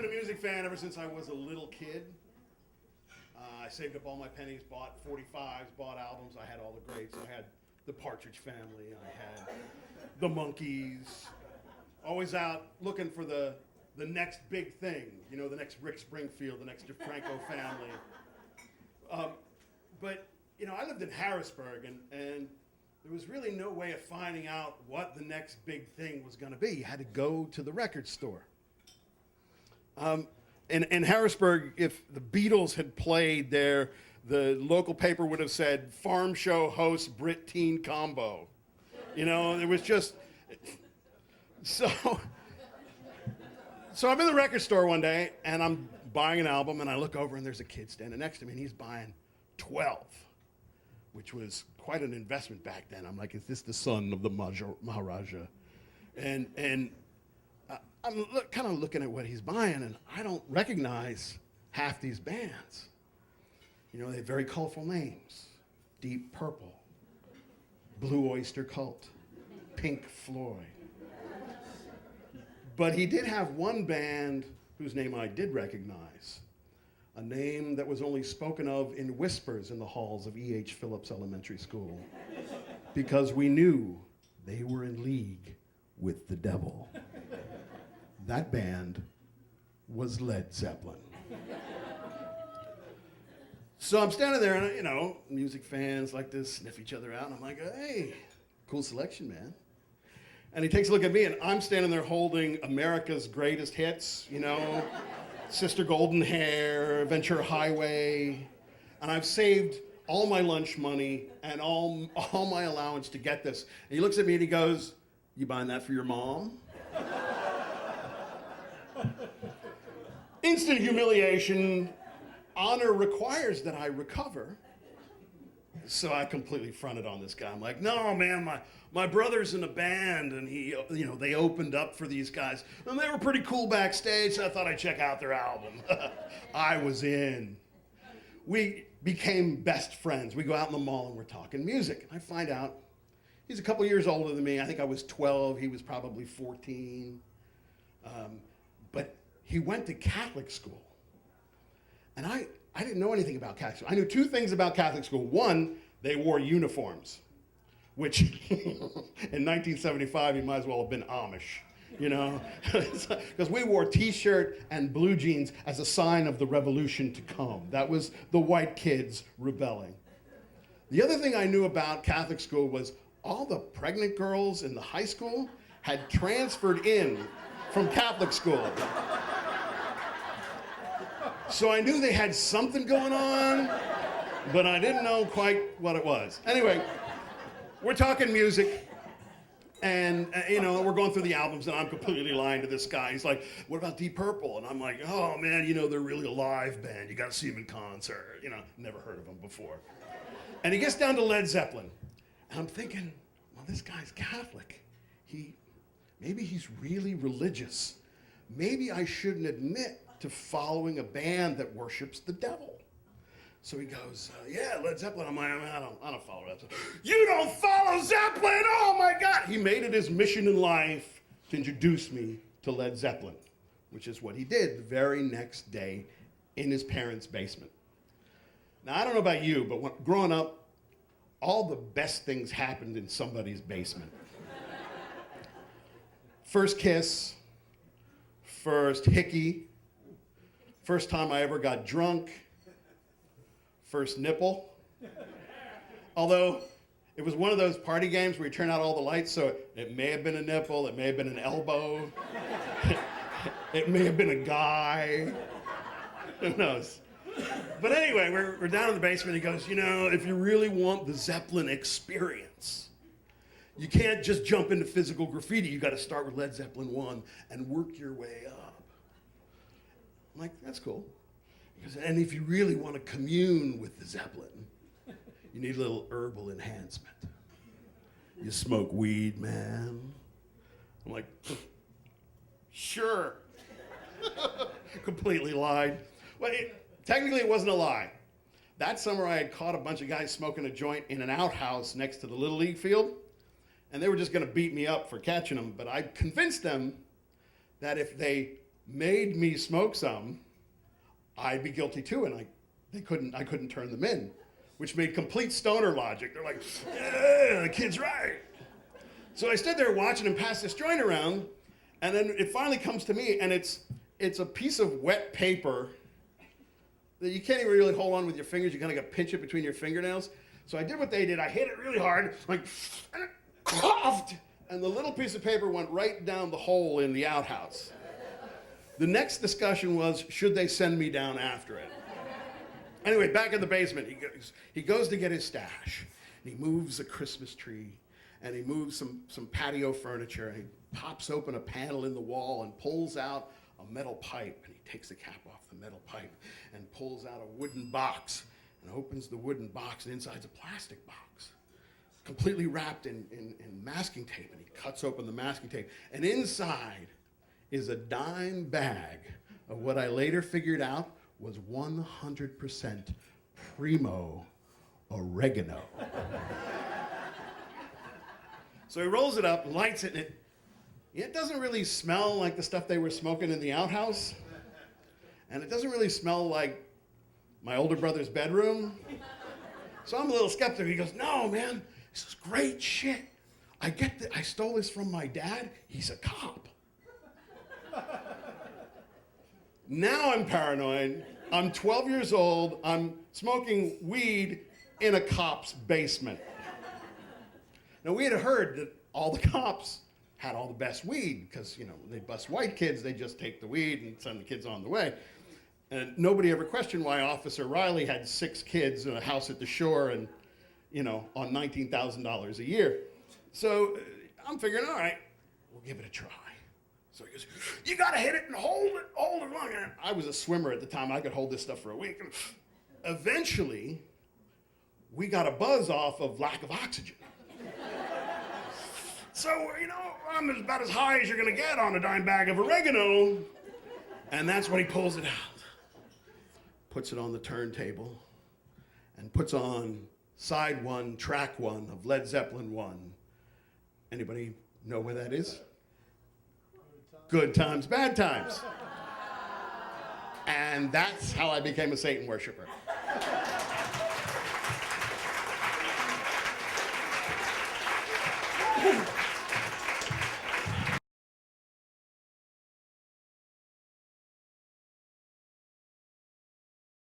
been a music fan ever since I was a little kid. I saved up all my pennies, bought 45s, bought albums. I had all the greats. I had the Partridge Family. I had the Monkees. Always out looking for the next big thing. You know, the next Rick Springfield, the next DeFranco family. But, you know, I lived in Harrisburg, and there was really no way of finding out what the next big thing was going to be. You had to go to the record store. In Harrisburg, if the Beatles had played there, the local paper would have said, farm show host Brit Teen combo. You know, it was just, so I'm in the record store one day, and I'm buying an album, and I look over, and there's a kid standing next to me, and he's buying 12, which was quite an investment back then. I'm like, is this the son of the Maharaja? And I'm kind of looking at what he's buying, and I don't recognize half these bands. You know, they have very colorful names. Deep Purple, Blue Oyster Cult, Pink Floyd. But he did have one band whose name I did recognize, a name that was only spoken of in whispers in the halls of E.H. Phillips Elementary School, because we knew they were in league with the devil. That band was Led Zeppelin. So I'm standing there, and, you know, music fans like to sniff each other out, and I'm like, hey, cool selection, man. And he takes a look at me, and I'm standing there holding America's Greatest Hits, you know, Sister Golden Hair, Ventura Highway, and I've saved all my lunch money and all my allowance to get this. And he looks at me and he goes, you buying that for your mom? Instant humiliation. Honor requires that I recover. So I completely fronted on this guy. I'm like, no, man, my brother's in a band, and they opened up for these guys, and they were pretty cool backstage, so I thought I'd check out their album. I was in. We became best friends. We go out in the mall, and we're talking music. And I find out he's a couple years older than me. I think I was 12. He was probably 14. But he went to Catholic school. And I didn't know anything about Catholic school. I knew two things about Catholic school. One, they wore uniforms, which in 1975, you might as well have been Amish, you know? Because we wore T-shirt and blue jeans as a sign of the revolution to come. That was the white kids rebelling. The other thing I knew about Catholic school was all the pregnant girls in the high school had transferred in from Catholic school. So I knew they had something going on, but I didn't know quite what it was. Anyway, we're talking music, and we're going through the albums, and I'm completely lying to this guy. He's like, what about Deep Purple? And I'm like, oh man, they're really a live band. You gotta see them in concert. Never heard of them before. And he gets down to Led Zeppelin, and I'm thinking, well, this guy's Catholic. Maybe he's really religious. Maybe I shouldn't admit to following a band that worships the devil. So he goes, yeah, Led Zeppelin. I'm like, I don't follow Led Zeppelin. You don't follow Zeppelin? Oh my God. He made it his mission in life to introduce me to Led Zeppelin, which is what he did the very next day in his parents' basement. Now, I don't know about you, but growing up, all the best things happened in somebody's basement. First kiss, first hickey, first time I ever got drunk, first nipple. Although it was one of those party games where you turn out all the lights, so it may have been a nipple, it may have been an elbow, it may have been a guy, who knows. But anyway, we're down in the basement. He goes, if you really want the Zeppelin experience, you can't just jump into physical graffiti. You got to start with Led Zeppelin 1 and work your way up. I'm like, that's cool. He goes, and if you really want to commune with the Zeppelin, you need a little herbal enhancement. You smoke weed, man. I'm like, sure. Completely lied. Well, technically it wasn't a lie. That summer I had caught a bunch of guys smoking a joint in an outhouse next to the Little League field, and they were just gonna beat me up for catching them, but I convinced them that if they made me smoke some, I'd be guilty too, and I couldn't turn them in, which made complete stoner logic. They're like, yeah, the kid's right. So I stood there watching him pass this joint around, and then it finally comes to me, and it's a piece of wet paper that you can't even really hold on with your fingers. You kind of got to pinch it between your fingernails. So I did what they did. I hit it really hard, like, and it coughed, and the little piece of paper went right down the hole in the outhouse. The next discussion was, should they send me down after it? Anyway, back in the basement, he goes to get his stash. And he moves a Christmas tree, and he moves some patio furniture, and he pops open a panel in the wall and pulls out a metal pipe, and he takes the cap off the metal pipe and pulls out a wooden box and opens the wooden box, and inside's a plastic box, completely wrapped in masking tape, and he cuts open the masking tape, and inside is a dime bag of what I later figured out was 100% primo oregano. So he rolls it up, lights it, and it doesn't really smell like the stuff they were smoking in the outhouse. And it doesn't really smell like my older brother's bedroom. So I'm a little skeptical. He goes, no, man, this is great shit. I stole this from my dad. He's a cop. Now I'm paranoid. I'm 12 years old. I'm smoking weed in a cop's basement. Now, we had heard that all the cops had all the best weed because, they bust white kids. They just take the weed and send the kids on the way. And nobody ever questioned why Officer Riley had 6 kids in a house at the shore and, on $19,000 a year. So I'm figuring, all right, we'll give it a try. So he goes, you gotta hit it and hold it long. And I was a swimmer at the time. I could hold this stuff for a week. And eventually, we got a buzz off of lack of oxygen. So, I'm about as high as you're gonna get on a dime bag of oregano. And that's when he pulls it out, puts it on the turntable, and puts on side 1, track 1 of Led Zeppelin 1. Anybody know where that is? Good Times, Bad Times. And that's how I became a Satan worshiper.